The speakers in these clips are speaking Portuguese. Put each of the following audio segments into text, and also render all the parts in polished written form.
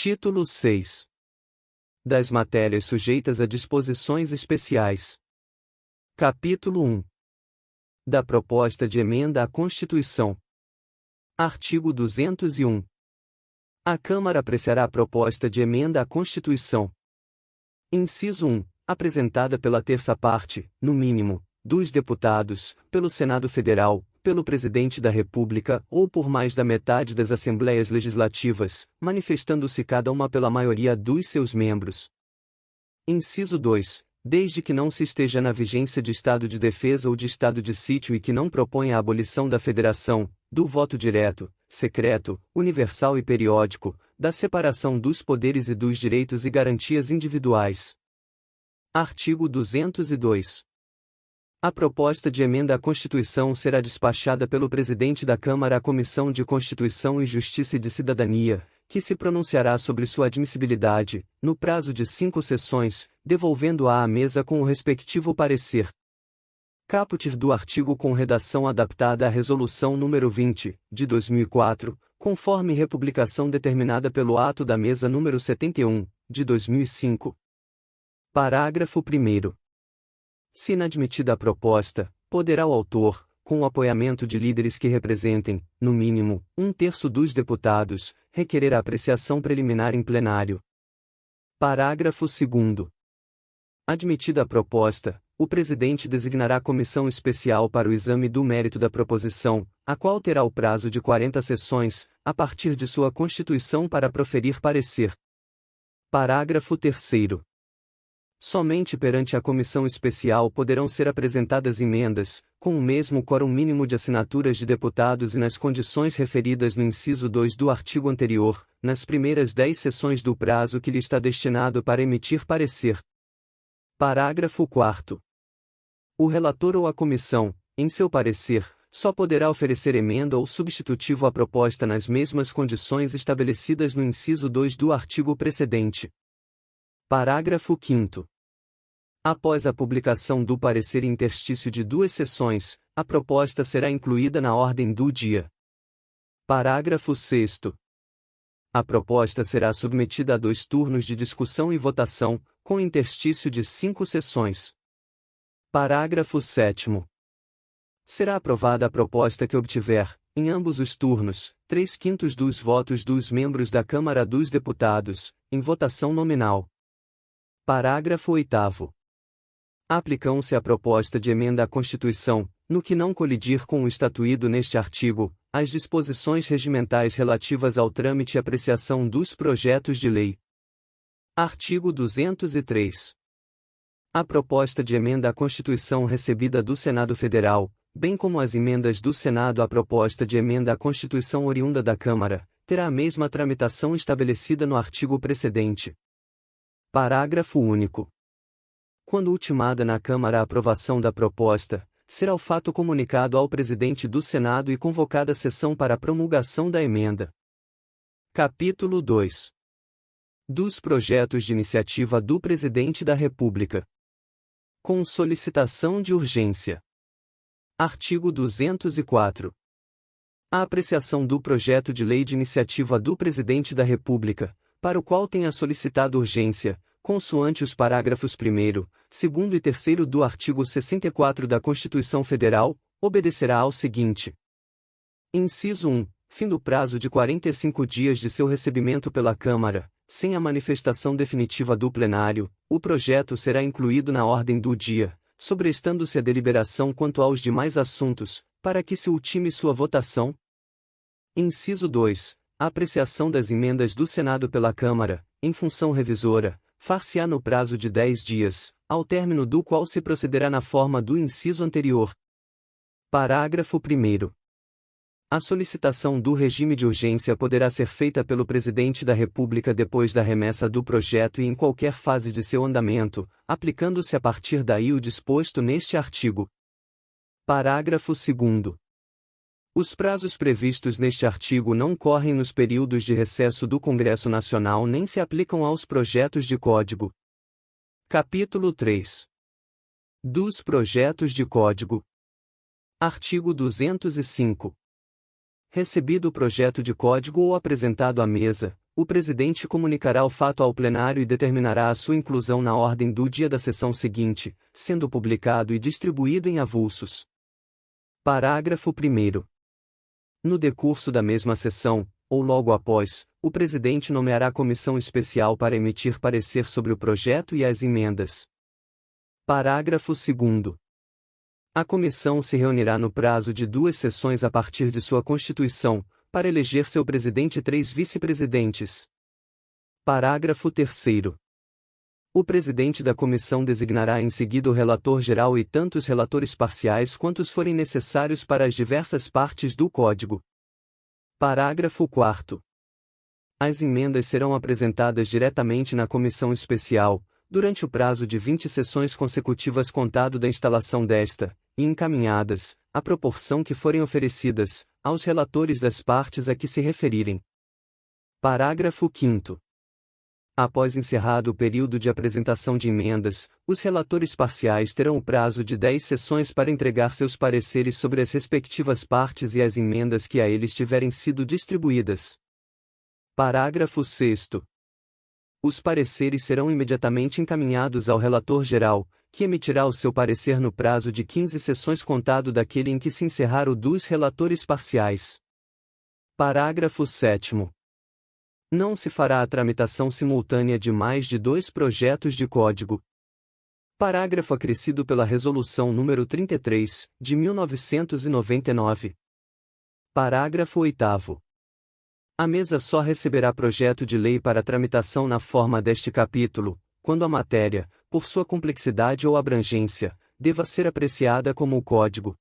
Título 6. Das matérias sujeitas a disposições especiais. Capítulo 1. Da proposta de emenda à Constituição. Artigo 201. A Câmara apreciará a proposta de emenda à Constituição. Inciso 1. Apresentada pela terça parte, no mínimo, dos deputados, pelo Senado Federal, pelo Presidente da República ou por mais da metade das Assembleias Legislativas, manifestando-se cada uma pela maioria dos seus membros. Inciso 2. Desde que não se esteja na vigência de estado de defesa ou de estado de sítio e que não proponha a abolição da federação, do voto direto, secreto, universal e periódico, da separação dos poderes e dos direitos e garantias individuais. Artigo 202. A proposta de emenda à Constituição será despachada pelo Presidente da Câmara à Comissão de Constituição e Justiça e de Cidadania, que se pronunciará sobre sua admissibilidade, no prazo de 5 sessões, devolvendo-a à mesa com o respectivo parecer. Caput do artigo com redação adaptada à Resolução nº 20, de 2004, conforme republicação determinada pelo ato da mesa nº 71, de 2005. Parágrafo 1º. Se inadmitida a proposta, poderá o autor, com o apoiamento de líderes que representem, no mínimo, 1/3 dos deputados, requerer a apreciação preliminar em plenário. Parágrafo 2º. Admitida a proposta, o Presidente designará comissão especial para o exame do mérito da proposição, a qual terá o prazo de 40 sessões, a partir de sua constituição para proferir parecer. Parágrafo 3º. Somente perante a comissão especial poderão ser apresentadas emendas, com o mesmo quórum mínimo de assinaturas de deputados e nas condições referidas no inciso 2 do artigo anterior, nas primeiras 10 sessões do prazo que lhe está destinado para emitir parecer. Parágrafo 4º. O relator ou a comissão, em seu parecer, só poderá oferecer emenda ou substitutivo à proposta nas mesmas condições estabelecidas no inciso 2 do artigo precedente. Parágrafo 5º. Após a publicação do parecer em interstício de 2 sessões, a proposta será incluída na ordem do dia. Parágrafo 6º. A proposta será submetida a 2 turnos de discussão e votação, com interstício de 5 sessões. Parágrafo 7º. Será aprovada a proposta que obtiver, em ambos os turnos, 3/5 dos votos dos membros da Câmara dos Deputados, em votação nominal. Parágrafo 8º. Aplicam-se à proposta de emenda à Constituição, no que não colidir com o estatuído neste artigo, as disposições regimentais relativas ao trâmite e apreciação dos projetos de lei. Artigo 203. A proposta de emenda à Constituição recebida do Senado Federal, bem como as emendas do Senado à proposta de emenda à Constituição oriunda da Câmara, terá a mesma tramitação estabelecida no artigo precedente. Parágrafo único. Quando ultimada na Câmara a aprovação da proposta, será o fato comunicado ao Presidente do Senado e convocada sessão para a promulgação da emenda. Capítulo 2. Dos projetos de iniciativa do Presidente da República. Com solicitação de urgência. Artigo 204. A apreciação do projeto de lei de iniciativa do Presidente da República, para o qual tenha solicitado urgência, consoante os parágrafos 1º, 2º e 3º do artigo 64 da Constituição Federal, obedecerá ao seguinte. Inciso 1. Fim do prazo de 45 dias de seu recebimento pela Câmara, sem a manifestação definitiva do plenário, o projeto será incluído na ordem do dia, sobrestando-se a deliberação quanto aos demais assuntos, para que se ultime sua votação. Inciso 2. A apreciação das emendas do Senado pela Câmara, em função revisora, far-se-á no prazo de 10 dias, ao término do qual se procederá na forma do inciso anterior. Parágrafo 1º. A solicitação do regime de urgência poderá ser feita pelo Presidente da República depois da remessa do projeto e em qualquer fase de seu andamento, aplicando-se a partir daí o disposto neste artigo. Parágrafo 2º. Os prazos previstos neste artigo não correm nos períodos de recesso do Congresso Nacional nem se aplicam aos projetos de código. Capítulo 3. Dos projetos de código. Artigo 205. Recebido o projeto de código ou apresentado à mesa, O presidente comunicará o fato ao plenário e determinará a sua inclusão na ordem do dia da sessão seguinte, sendo publicado e distribuído em avulsos. Parágrafo 1º. No decurso da mesma sessão, ou logo após, o presidente nomeará comissão especial para emitir parecer sobre o projeto e as emendas. Parágrafo 2º. A comissão se reunirá no prazo de 2 sessões a partir de sua constituição, para eleger seu presidente e 3 vice-presidentes. Parágrafo 3º. O presidente da comissão designará em seguida o relator geral e tantos relatores parciais quantos forem necessários para as diversas partes do Código. Parágrafo 4º. As emendas serão apresentadas diretamente na comissão especial, durante o prazo de 20 sessões consecutivas contado da instalação desta, e encaminhadas, à proporção que forem oferecidas, aos relatores das partes a que se referirem. Parágrafo 5º. Após encerrado o período de apresentação de emendas, os relatores parciais terão o prazo de 10 sessões para entregar seus pareceres sobre as respectivas partes e as emendas que a eles tiverem sido distribuídas. Parágrafo 6º. Os pareceres serão imediatamente encaminhados ao relator geral, que emitirá o seu parecer no prazo de 15 sessões contado daquele em que se encerrar o dos relatores parciais. Parágrafo 7º. Não se fará a tramitação simultânea de mais de 2 projetos de código. Parágrafo acrescido pela Resolução nº 33, de 1999. Parágrafo 8º. A mesa só receberá projeto de lei para tramitação na forma deste capítulo, quando a matéria, por sua complexidade ou abrangência, deva ser apreciada como o Código.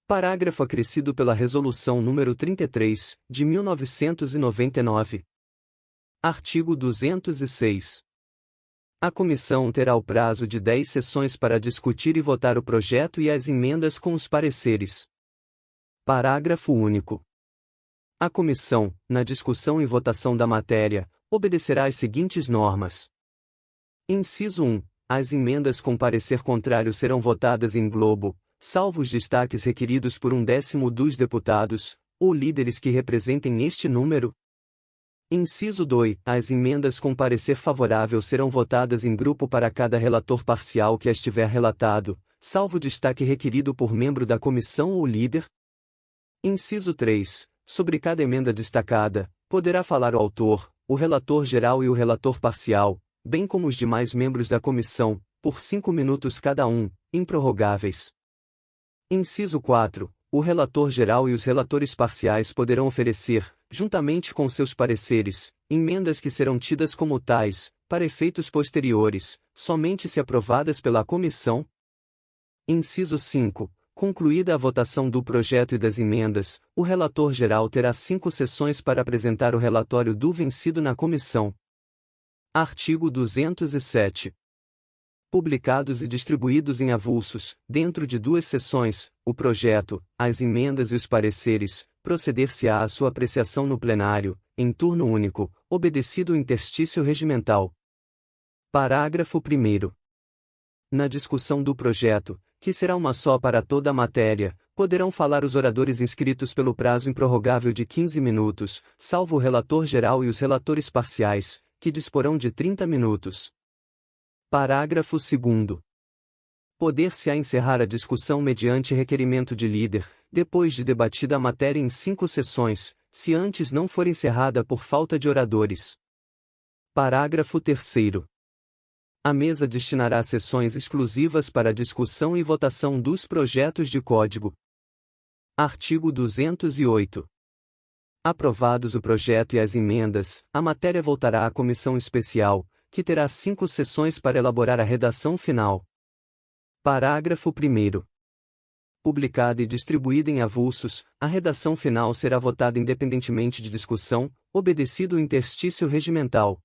Parágrafo acrescido pela Resolução nº 33, de 1999. Artigo 206. A comissão terá o prazo de 10 sessões para discutir e votar o projeto e as emendas com os pareceres. Parágrafo único. A comissão, na discussão e votação da matéria, obedecerá às seguintes normas. Inciso 1. As emendas com parecer contrário serão votadas em globo, salvo os destaques requeridos por 1/10 dos deputados, ou líderes que representem este número. Inciso 2. As emendas com parecer favorável serão votadas em grupo para cada relator parcial que as tiver relatado, salvo o destaque requerido por membro da comissão ou líder. Inciso 3. Sobre cada emenda destacada, poderá falar o autor, o relator geral e o relator parcial, bem como os demais membros da comissão, por 5 minutos cada um, improrrogáveis. Inciso 4. O relator geral e os relatores parciais poderão oferecer, juntamente com seus pareceres, emendas que serão tidas como tais, para efeitos posteriores, somente se aprovadas pela comissão. Inciso 5. Concluída a votação do projeto e das emendas, o relator geral terá 5 sessões para apresentar o relatório do vencido na comissão. Artigo 207. Publicados e distribuídos em avulsos, dentro de 2 sessões, o projeto, as emendas e os pareceres, proceder-se-á à sua apreciação no plenário, em turno único, obedecido o interstício regimental. Parágrafo 1º. Na discussão do projeto, que será uma só para toda a matéria, poderão falar os oradores inscritos pelo prazo improrrogável de 15 minutos, salvo o relator geral e os relatores parciais, que disporão de 30 minutos. Parágrafo 2º. Poder-se-á encerrar a discussão mediante requerimento de líder, depois de debatida a matéria em 5 sessões, se antes não for encerrada por falta de oradores. Parágrafo 3º. A mesa destinará sessões exclusivas para a discussão e votação dos projetos de código. Artigo 208. Aprovados o projeto e as emendas, a matéria voltará à comissão especial, que terá 5 sessões para elaborar a redação final. Parágrafo 1º. Publicada e distribuída em avulsos, a redação final será votada independentemente de discussão, obedecido o interstício regimental.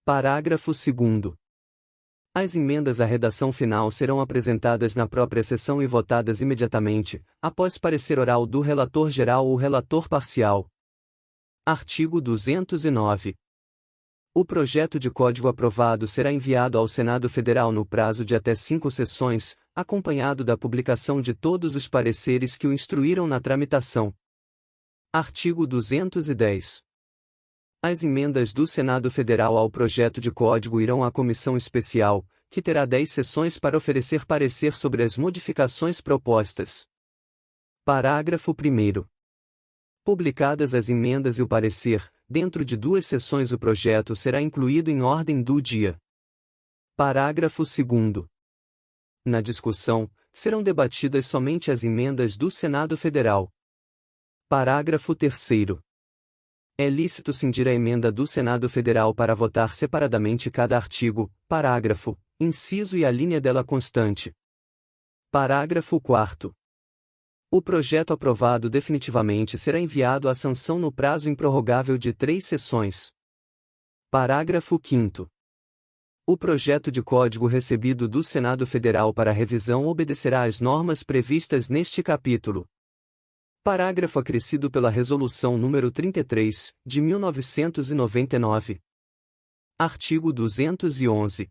Parágrafo 2º. As emendas à redação final serão apresentadas na própria sessão e votadas imediatamente, após parecer oral do relator geral ou relator parcial. Artigo 209. O projeto de código aprovado será enviado ao Senado Federal no prazo de até 5 sessões, acompanhado da publicação de todos os pareceres que o instruíram na tramitação. Artigo 210. As emendas do Senado Federal ao projeto de código irão à comissão especial, que terá 10 sessões para oferecer parecer sobre as modificações propostas. Parágrafo 1º. Publicadas as emendas e o parecer, dentro de 2 sessões o projeto será incluído em ordem do dia. Parágrafo 2º. Na discussão, serão debatidas somente as emendas do Senado Federal. Parágrafo 3º. É lícito cindir a emenda do Senado Federal para votar separadamente cada artigo, parágrafo, inciso e a linha dela constante. Parágrafo 4º. O projeto aprovado definitivamente será enviado à sanção no prazo improrrogável de 3 sessões. Parágrafo 5º. O projeto de código recebido do Senado Federal para revisão obedecerá às normas previstas neste capítulo. Parágrafo acrescido pela Resolução nº 33, de 1999. Artigo 211.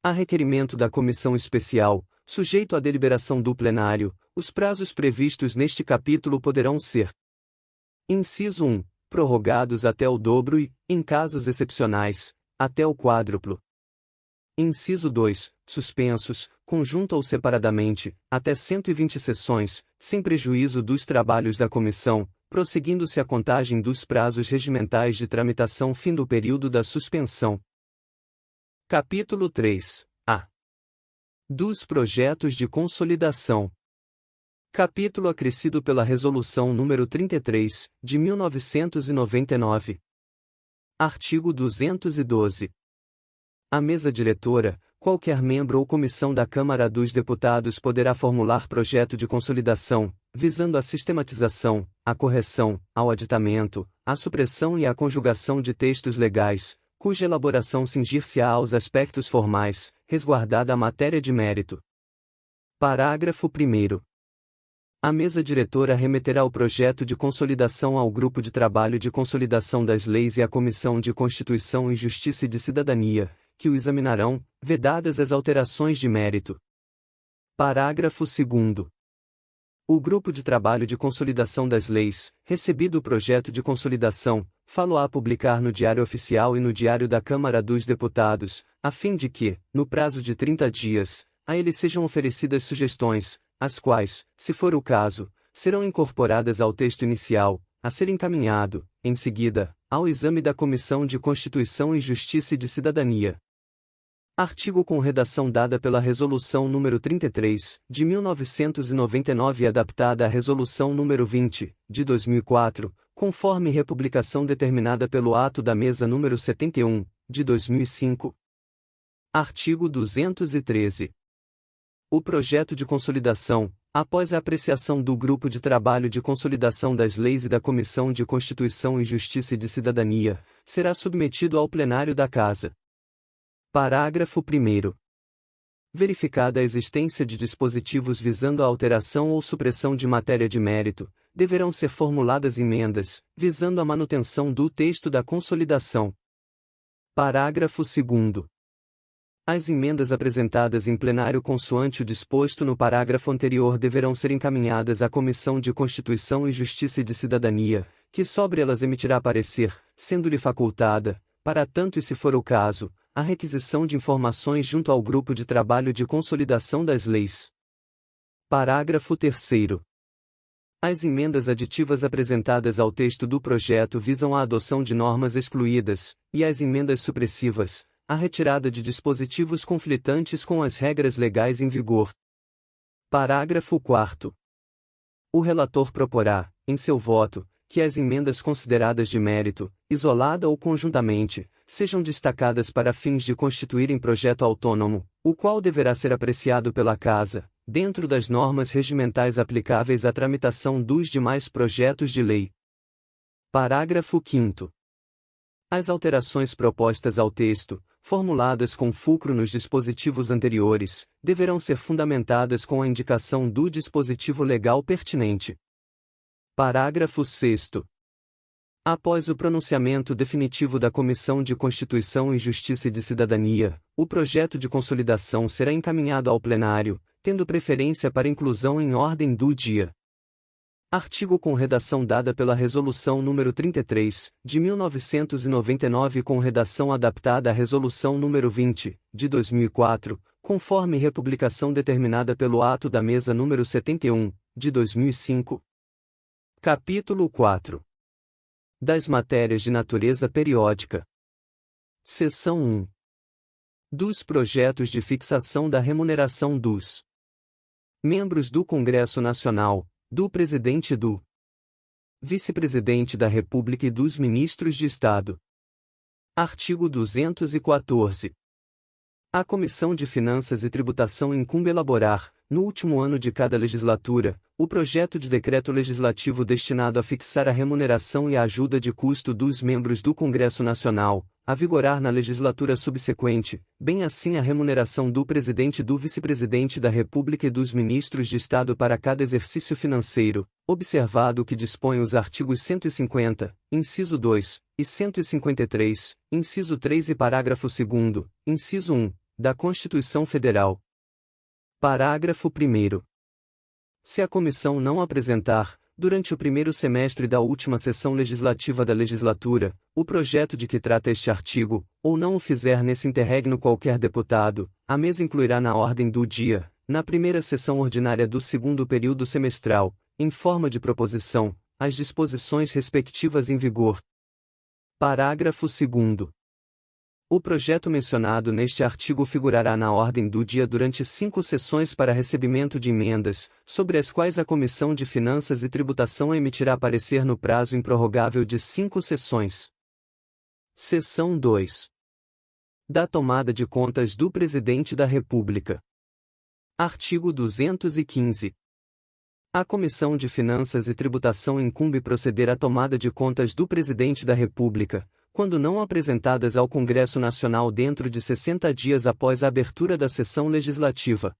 A requerimento da Comissão Especial, sujeito à deliberação do plenário, os prazos previstos neste capítulo poderão ser: inciso 1, prorrogados até o dobro e, em casos excepcionais, até o quádruplo. Inciso 2, suspensos, conjunto ou separadamente, até 120 sessões, sem prejuízo dos trabalhos da comissão, prosseguindo-se a contagem dos prazos regimentais de tramitação fim do período da suspensão. Capítulo 3. A. Dos projetos de consolidação. Capítulo acrescido pela Resolução nº 33, de 1999. Artigo 212. A mesa diretora, qualquer membro ou comissão da Câmara dos Deputados poderá formular projeto de consolidação, visando a sistematização, a correção, ao aditamento, a supressão e a conjugação de textos legais, cuja elaboração cingir-se-á aos aspectos formais, resguardada a matéria de mérito. Parágrafo 1º. A mesa diretora remeterá o projeto de consolidação ao Grupo de Trabalho de Consolidação das Leis e à Comissão de Constituição e Justiça e de Cidadania, que o examinarão, vedadas as alterações de mérito. Parágrafo 2º. O Grupo de Trabalho de Consolidação das Leis, recebido o projeto de consolidação, fá-lo-á publicar no Diário Oficial e no Diário da Câmara dos Deputados, a fim de que, no prazo de 30 dias, a ele sejam oferecidas sugestões, as quais, se for o caso, serão incorporadas ao texto inicial, a ser encaminhado, em seguida, ao exame da Comissão de Constituição e Justiça e de Cidadania. Artigo com redação dada pela Resolução nº 33, de 1999 e adaptada à Resolução nº 20, de 2004, conforme republicação determinada pelo ato da Mesa nº 71, de 2005. Artigo 213. O projeto de consolidação, após a apreciação do Grupo de Trabalho de Consolidação das Leis e da Comissão de Constituição e Justiça e de Cidadania, será submetido ao plenário da Casa. Parágrafo 1º. Verificada a existência de dispositivos visando a alteração ou supressão de matéria de mérito, deverão ser formuladas emendas, visando a manutenção do texto da consolidação. Parágrafo 2º. As emendas apresentadas em plenário consoante o disposto no parágrafo anterior deverão ser encaminhadas à Comissão de Constituição e Justiça e de Cidadania, que sobre elas emitirá parecer, sendo-lhe facultada, para tanto e se for o caso, a requisição de informações junto ao Grupo de Trabalho de Consolidação das Leis. Parágrafo 3º. As emendas aditivas apresentadas ao texto do projeto visam a adoção de normas excluídas, e as emendas supressivas, a retirada de dispositivos conflitantes com as regras legais em vigor. Parágrafo 4º. O relator proporá, em seu voto, que as emendas consideradas de mérito, isolada ou conjuntamente, sejam destacadas para fins de constituírem projeto autônomo, o qual deverá ser apreciado pela Casa, dentro das normas regimentais aplicáveis à tramitação dos demais projetos de lei. Parágrafo 5º. As alterações propostas ao texto, formuladas com fulcro nos dispositivos anteriores, deverão ser fundamentadas com a indicação do dispositivo legal pertinente. Parágrafo 6º. Após o pronunciamento definitivo da Comissão de Constituição e Justiça e de Cidadania, o projeto de consolidação será encaminhado ao plenário, tendo preferência para inclusão em ordem do dia. Artigo com redação dada pela Resolução nº 33, de 1999 com redação adaptada à Resolução nº 20, de 2004, conforme republicação determinada pelo ato da Mesa nº 71, de 2005. Capítulo 4. Das matérias de natureza periódica. Seção 1. Dos projetos de fixação da remuneração dos membros do Congresso Nacional, do Presidente e do Vice-Presidente da República e dos Ministros de Estado. Artigo 214. A Comissão de Finanças e Tributação incumbe elaborar, no último ano de cada legislatura, o projeto de decreto legislativo destinado a fixar a remuneração e a ajuda de custo dos membros do Congresso Nacional, a vigorar na legislatura subsequente, bem assim a remuneração do Presidente e do Vice-Presidente da República e dos Ministros de Estado para cada exercício financeiro, observado o que dispõem os artigos 150, inciso 2, e 153, inciso 3 e parágrafo 2º, inciso 1, da Constituição Federal. Parágrafo 1º. Se a comissão não apresentar, durante o primeiro semestre da última sessão legislativa da legislatura, o projeto de que trata este artigo, ou não o fizer nesse interregno qualquer deputado, a mesa incluirá na ordem do dia, na primeira sessão ordinária do segundo período semestral, em forma de proposição, as disposições respectivas em vigor. Parágrafo 2º. O projeto mencionado neste artigo figurará na ordem do dia durante 5 sessões para recebimento de emendas, sobre as quais a Comissão de Finanças e Tributação emitirá parecer no prazo improrrogável de 5 sessões. Seção 2. Da tomada de contas do Presidente da República. Artigo 215. A Comissão de Finanças e Tributação incumbe proceder à tomada de contas do Presidente da República, quando não apresentadas ao Congresso Nacional dentro de 60 dias após a abertura da sessão legislativa.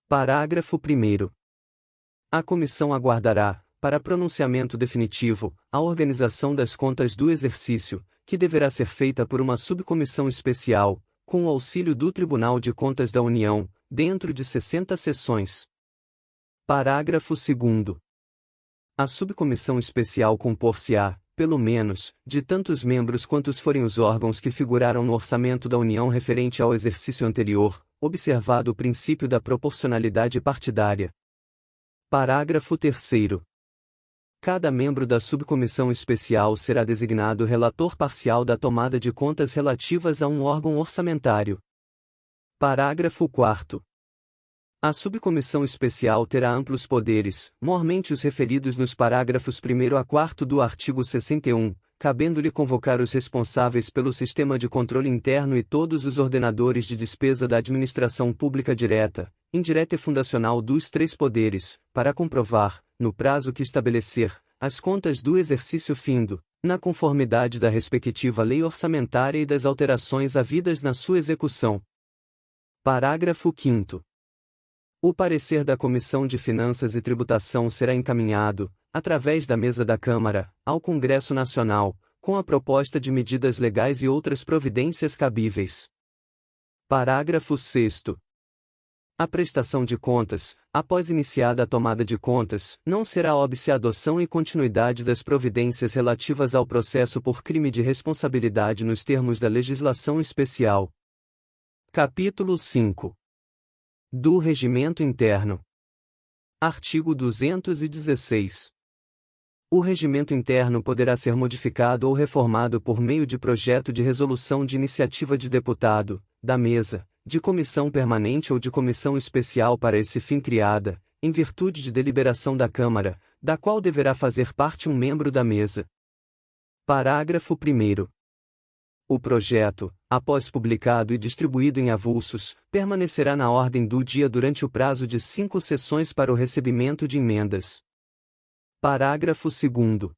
Parágrafo 1º. A comissão aguardará, para pronunciamento definitivo, a organização das contas do exercício, que deverá ser feita por uma subcomissão especial, com o auxílio do Tribunal de Contas da União, dentro de 60 sessões. Parágrafo 2º. A subcomissão especial compor-se-á, pelo menos, de tantos membros quantos forem os órgãos que figuraram no orçamento da União referente ao exercício anterior, observado o princípio da proporcionalidade partidária. Parágrafo 3º. Cada membro da subcomissão especial será designado relator parcial da tomada de contas relativas a um órgão orçamentário. Parágrafo 4º. A subcomissão especial terá amplos poderes, mormente os referidos nos parágrafos 1º a 4º do artigo 61, cabendo-lhe convocar os responsáveis pelo sistema de controle interno e todos os ordenadores de despesa da administração pública direta, indireta e fundacional dos 3 poderes, para comprovar, no prazo que estabelecer, as contas do exercício findo, na conformidade da respectiva lei orçamentária e das alterações havidas na sua execução. Parágrafo 5º. O parecer da Comissão de Finanças e Tributação será encaminhado, através da mesa da Câmara, ao Congresso Nacional, com a proposta de medidas legais e outras providências cabíveis. Parágrafo 6º. A prestação de contas, após iniciada a tomada de contas, não será óbice a adoção e continuidade das providências relativas ao processo por crime de responsabilidade nos termos da legislação especial. Capítulo 5. Do Regimento Interno. Artigo 216. O regimento interno poderá ser modificado ou reformado por meio de projeto de resolução de iniciativa de deputado, da mesa, de comissão permanente ou de comissão especial para esse fim criada, em virtude de deliberação da Câmara, da qual deverá fazer parte um membro da mesa. Parágrafo 1º. O projeto, após publicado e distribuído em avulsos, permanecerá na ordem do dia durante o prazo de 5 sessões para o recebimento de emendas. Parágrafo 2º.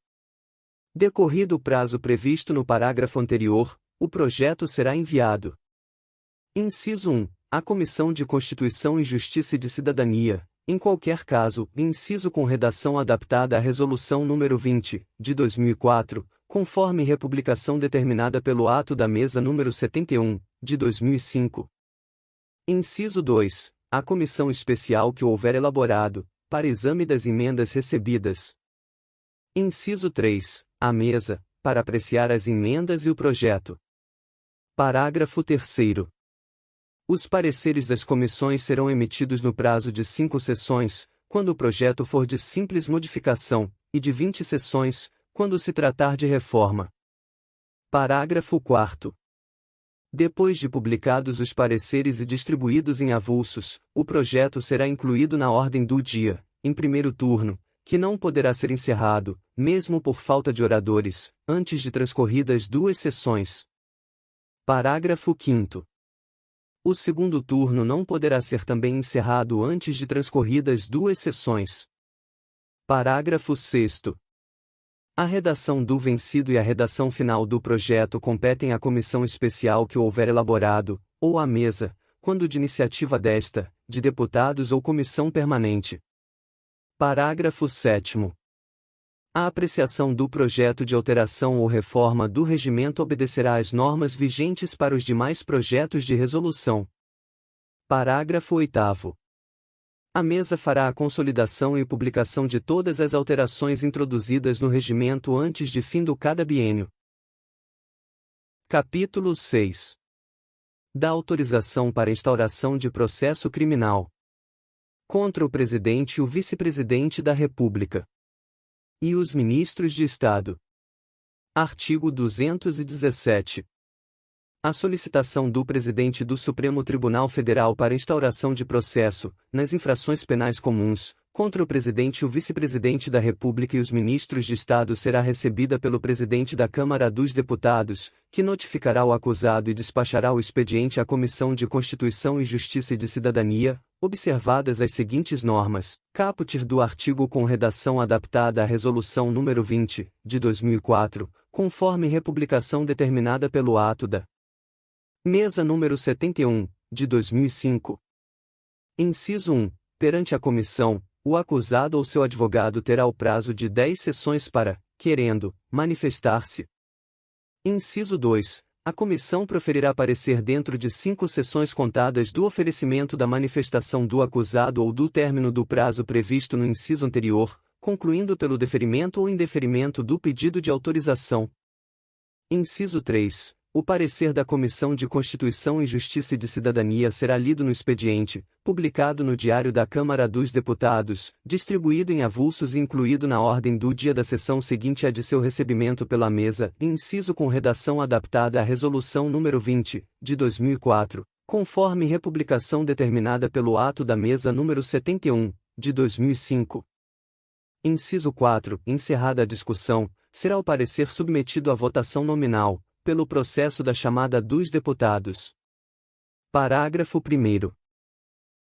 Decorrido o prazo previsto no parágrafo anterior, o projeto será enviado. Inciso 1. À Comissão de Constituição e Justiça e de Cidadania, em qualquer caso, inciso com redação adaptada à Resolução nº 20, de 2004, conforme republicação determinada pelo ato da Mesa nº 71, de 2005. Inciso 2. À comissão especial que o houver elaborado, para exame das emendas recebidas. Inciso 3. A mesa, para apreciar as emendas e o projeto. Parágrafo 3º. Os pareceres das comissões serão emitidos no prazo de 5 sessões, quando o projeto for de simples modificação, e de 20 sessões, quando se tratar de reforma. Parágrafo 4º. Depois de publicados os pareceres e distribuídos em avulsos, o projeto será incluído na ordem do dia, em primeiro turno, que não poderá ser encerrado, mesmo por falta de oradores, antes de transcorridas 2 sessões. Parágrafo 5º. O segundo turno não poderá ser também encerrado antes de transcorridas 2 sessões. Parágrafo 6º. A redação do vencido e a redação final do projeto competem à comissão especial que o houver elaborado, ou à mesa, quando de iniciativa desta, de deputados ou comissão permanente. Parágrafo 7º. A apreciação do projeto de alteração ou reforma do regimento obedecerá às normas vigentes para os demais projetos de resolução. Parágrafo 8º. A mesa fará a consolidação e publicação de todas as alterações introduzidas no regimento antes de fim do cada biênio. Capítulo 6. Da autorização para instauração de processo criminal contra o Presidente e o Vice-Presidente da República e os Ministros de Estado. Artigo 217. A solicitação do Presidente do Supremo Tribunal Federal para instauração de processo, nas infrações penais comuns, contra o Presidente e o Vice-Presidente da República e os Ministros de Estado será recebida pelo Presidente da Câmara dos Deputados, que notificará o acusado e despachará o expediente à Comissão de Constituição e Justiça e de Cidadania, observadas as seguintes normas, caput do artigo com redação adaptada à Resolução nº 20, de 2004, conforme republicação determinada pelo ato da Mesa número 71, de 2005. Inciso 1. Perante a comissão, o acusado ou seu advogado terá o prazo de 10 sessões para, querendo, manifestar-se. Inciso 2. A comissão proferirá parecer dentro de 5 sessões contadas do oferecimento da manifestação do acusado ou do término do prazo previsto no inciso anterior, concluindo pelo deferimento ou indeferimento do pedido de autorização. Inciso 3. O parecer da Comissão de Constituição e Justiça e de Cidadania será lido no expediente, publicado no Diário da Câmara dos Deputados, distribuído em avulsos e incluído na ordem do dia da sessão seguinte à de seu recebimento pela mesa, inciso com redação adaptada à Resolução nº 20, de 2004, conforme republicação determinada pelo ato da Mesa número 71, de 2005. Inciso 4. Encerrada a discussão, será o parecer submetido à votação nominal, pelo processo da chamada dos deputados. Parágrafo 1º.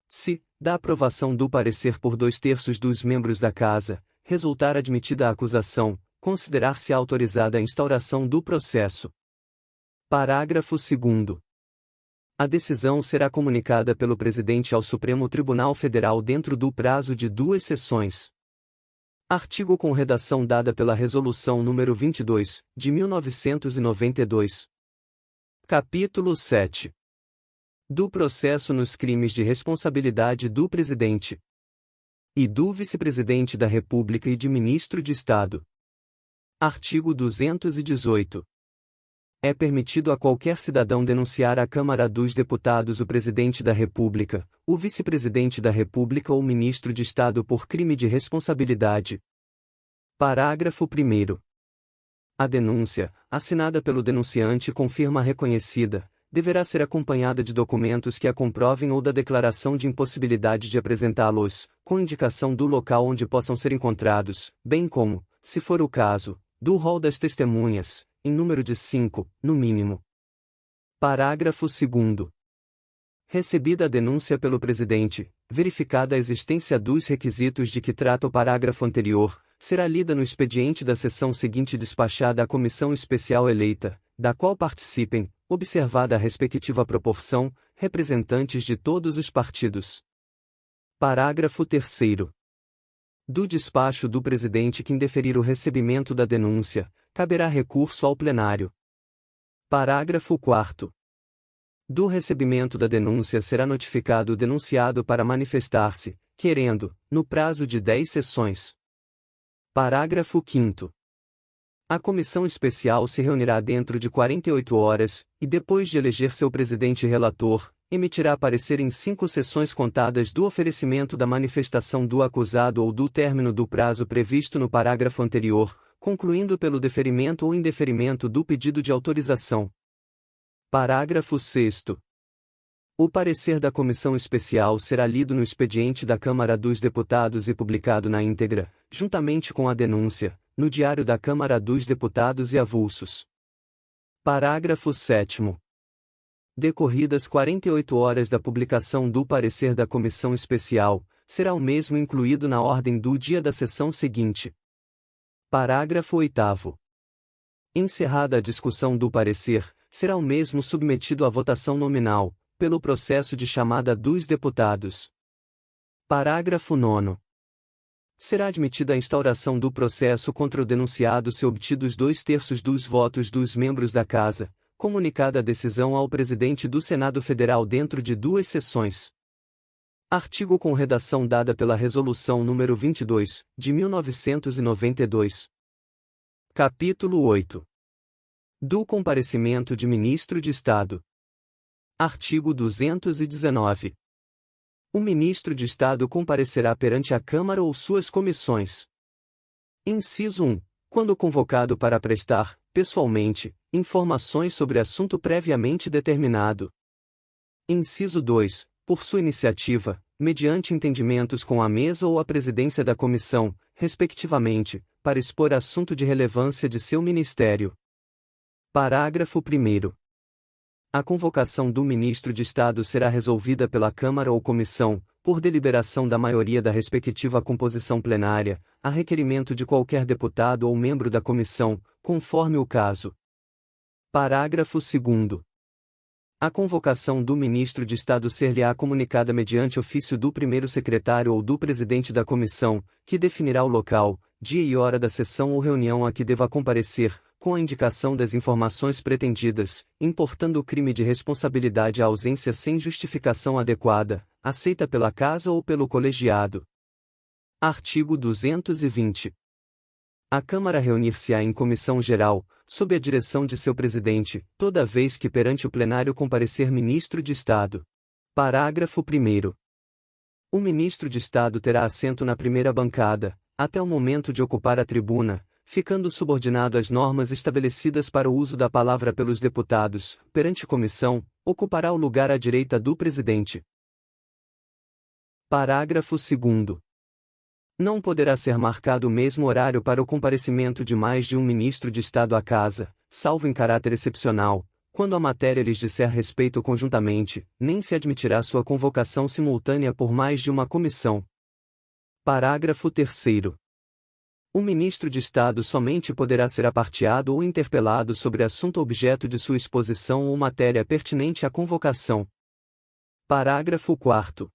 Se, da aprovação do parecer por 2/3 dos membros da Casa, resultar admitida a acusação, considerar-se autorizada a instauração do processo. Parágrafo 2º. A decisão será comunicada pelo Presidente ao Supremo Tribunal Federal dentro do prazo de 2 sessões. Artigo com redação dada pela Resolução nº 22, de 1992. Capítulo 7. Do processo nos crimes de responsabilidade do Presidente e do Vice-Presidente da República e de Ministro de Estado. Artigo 218. É permitido a qualquer cidadão denunciar à Câmara dos Deputados o Presidente da República, o Vice-Presidente da República ou Ministro de Estado por crime de responsabilidade. Parágrafo 1º. A denúncia, assinada pelo denunciante e com firma reconhecida, deverá ser acompanhada de documentos que a comprovem ou da declaração de impossibilidade de apresentá-los, com indicação do local onde possam ser encontrados, bem como, se for o caso, do rol das testemunhas, em número de 5, no mínimo. Parágrafo 2º. Recebida a denúncia pelo Presidente, verificada a existência dos requisitos de que trata o parágrafo anterior, será lida no expediente da sessão seguinte e despachada à comissão especial eleita, da qual participem, observada a respectiva proporção, representantes de todos os partidos. Parágrafo 3º. Do despacho do Presidente que indeferir o recebimento da denúncia, caberá recurso ao plenário. Parágrafo 4º. Do recebimento da denúncia será notificado o denunciado para manifestar-se, querendo, no prazo de 10 sessões. Parágrafo 5º. A comissão especial se reunirá dentro de 48 horas, e depois de eleger seu presidente e relator, emitirá parecer em 5 sessões contadas do oferecimento da manifestação do acusado ou do término do prazo previsto no parágrafo anterior, concluindo pelo deferimento ou indeferimento do pedido de autorização. Parágrafo 6º. O parecer da comissão especial será lido no expediente da Câmara dos Deputados e publicado na íntegra, juntamente com a denúncia, no Diário da Câmara dos Deputados e avulsos. Parágrafo 7º. Decorridas 48 horas da publicação do parecer da comissão especial, será o mesmo incluído na ordem do dia da sessão seguinte. Parágrafo 8º. Encerrada a discussão do parecer, será o mesmo submetido à votação nominal, pelo processo de chamada dos deputados. Parágrafo 9º. Será admitida a instauração do processo contra o denunciado se obtidos 2/3 dos votos dos membros da Casa, comunicada a decisão ao presidente do Senado Federal dentro de 2 sessões. Artigo com redação dada pela Resolução nº 22, de 1992. Capítulo 8. Do comparecimento de Ministro de Estado. Artigo 219. O Ministro de Estado comparecerá perante a Câmara ou suas comissões. Inciso 1. Quando convocado para prestar, pessoalmente, informações sobre assunto previamente determinado. Inciso 2. Por sua iniciativa, mediante entendimentos com a mesa ou a presidência da comissão, respectivamente, para expor assunto de relevância de seu ministério. Parágrafo 1º. A convocação do Ministro de Estado será resolvida pela Câmara ou Comissão, por deliberação da maioria da respectiva composição plenária, a requerimento de qualquer deputado ou membro da comissão, conforme o caso. Parágrafo 2º. A convocação do Ministro de Estado ser-lhe-á comunicada mediante ofício do primeiro secretário ou do presidente da comissão, que definirá o local, dia e hora da sessão ou reunião a que deva comparecer, com a indicação das informações pretendidas, importando o crime de responsabilidade à ausência sem justificação adequada, aceita pela Casa ou pelo colegiado. Artigo 220. A Câmara reunir-se-á em comissão geral, sob a direção de seu presidente, toda vez que perante o plenário comparecer Ministro de Estado. Parágrafo 1º. O Ministro de Estado terá assento na primeira bancada, até o momento de ocupar a tribuna, ficando subordinado às normas estabelecidas para o uso da palavra pelos deputados, perante comissão, ocupará o lugar à direita do presidente. Parágrafo 2º. Não poderá ser marcado o mesmo horário para o comparecimento de mais de um ministro de Estado à Casa, salvo em caráter excepcional, quando a matéria lhes disser respeito conjuntamente, nem se admitirá sua convocação simultânea por mais de uma comissão. Parágrafo 3º. O ministro de Estado somente poderá ser aparteado ou interpelado sobre assunto objeto de sua exposição ou matéria pertinente à convocação. Parágrafo 4º.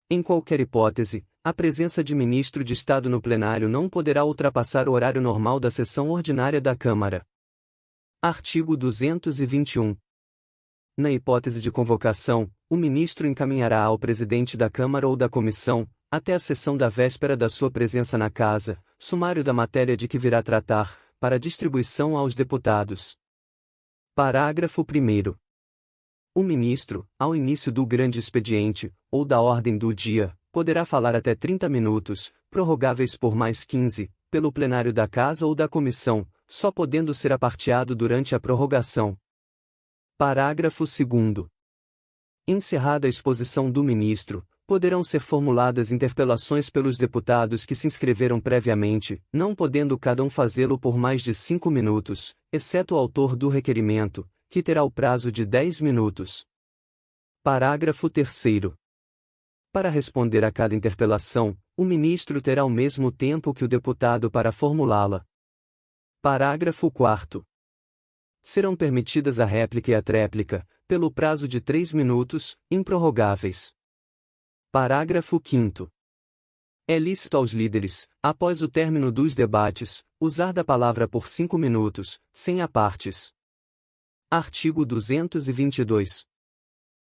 Em qualquer hipótese, a presença de ministro de Estado no plenário não poderá ultrapassar o horário normal da sessão ordinária da Câmara. Artigo 221. Na hipótese de convocação, o ministro encaminhará ao presidente da Câmara ou da comissão, até a sessão da véspera da sua presença na Casa, sumário da matéria de que virá tratar, para distribuição aos deputados. Parágrafo 1º. O ministro, ao início do grande expediente, ou da ordem do dia, poderá falar até 30 minutos, prorrogáveis por mais 15, pelo plenário da Casa ou da comissão, só podendo ser aparteado durante a prorrogação. Parágrafo 2º. Encerrada a exposição do ministro, poderão ser formuladas interpelações pelos deputados que se inscreveram previamente, não podendo cada um fazê-lo por mais de 5 minutos, exceto o autor do requerimento, que terá o prazo de 10 minutos. Parágrafo 3º. Para responder a cada interpelação, o ministro terá o mesmo tempo que o deputado para formulá-la. Parágrafo 4º. Serão permitidas a réplica e a tréplica, pelo prazo de 3 minutos, improrrogáveis. Parágrafo 5º. É lícito aos líderes, após o término dos debates, usar da palavra por 5 minutos, sem apartes. Artigo 222.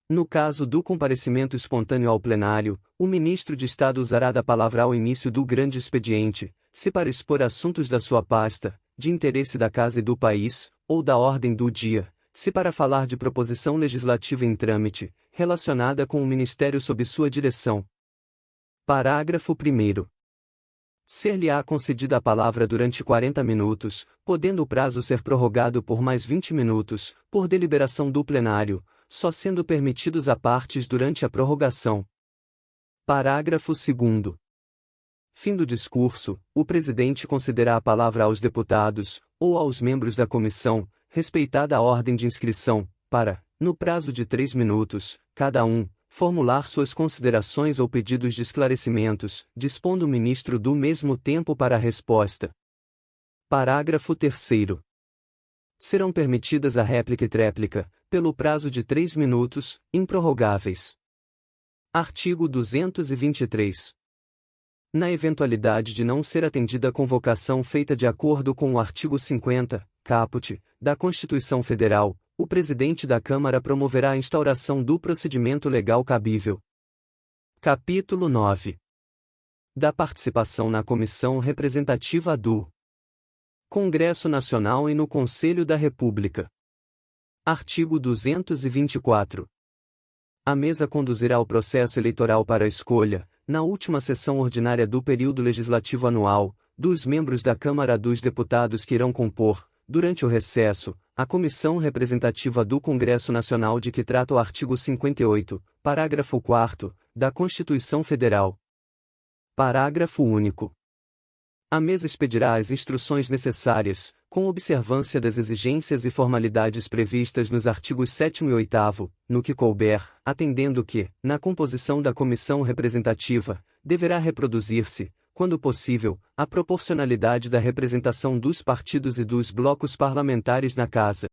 No caso do comparecimento espontâneo ao plenário, o ministro de Estado usará da palavra ao início do grande expediente, se para expor assuntos da sua pasta, de interesse da Casa e do país, ou da ordem do dia, se para falar de proposição legislativa em trâmite, relacionada com o ministério sob sua direção. Parágrafo 1º. Ser-lhe-á concedida a palavra durante 40 minutos, podendo o prazo ser prorrogado por mais 20 minutos, por deliberação do plenário, só sendo permitidos a partes durante a prorrogação. Parágrafo 2º. Fim do discurso, o presidente concederá a palavra aos deputados, ou aos membros da comissão, respeitada a ordem de inscrição, para, no prazo de 3 minutos, cada um, formular suas considerações ou pedidos de esclarecimentos, dispondo o ministro do mesmo tempo para a resposta. Parágrafo 3º. Serão permitidas a réplica e tréplica, pelo prazo de 3 minutos, improrrogáveis. Artigo 223. Na eventualidade de não ser atendida a convocação feita de acordo com o artigo 50, caput, da Constituição Federal, o presidente da Câmara promoverá a instauração do procedimento legal cabível. Capítulo 9. Da participação na Comissão Representativa do Congresso Nacional e no Conselho da República. Artigo 224. A mesa conduzirá o processo eleitoral para a escolha, na última sessão ordinária do período legislativo anual, dos membros da Câmara dos Deputados que irão compor, durante o recesso, a Comissão Representativa do Congresso Nacional de que trata o artigo 58, parágrafo 4º, da Constituição Federal. Parágrafo único. A mesa expedirá as instruções necessárias, com observância das exigências e formalidades previstas nos artigos 7º e 8º, no que couber, atendendo que, na composição da comissão representativa, deverá reproduzir-se, quando possível, a proporcionalidade da representação dos partidos e dos blocos parlamentares na Casa.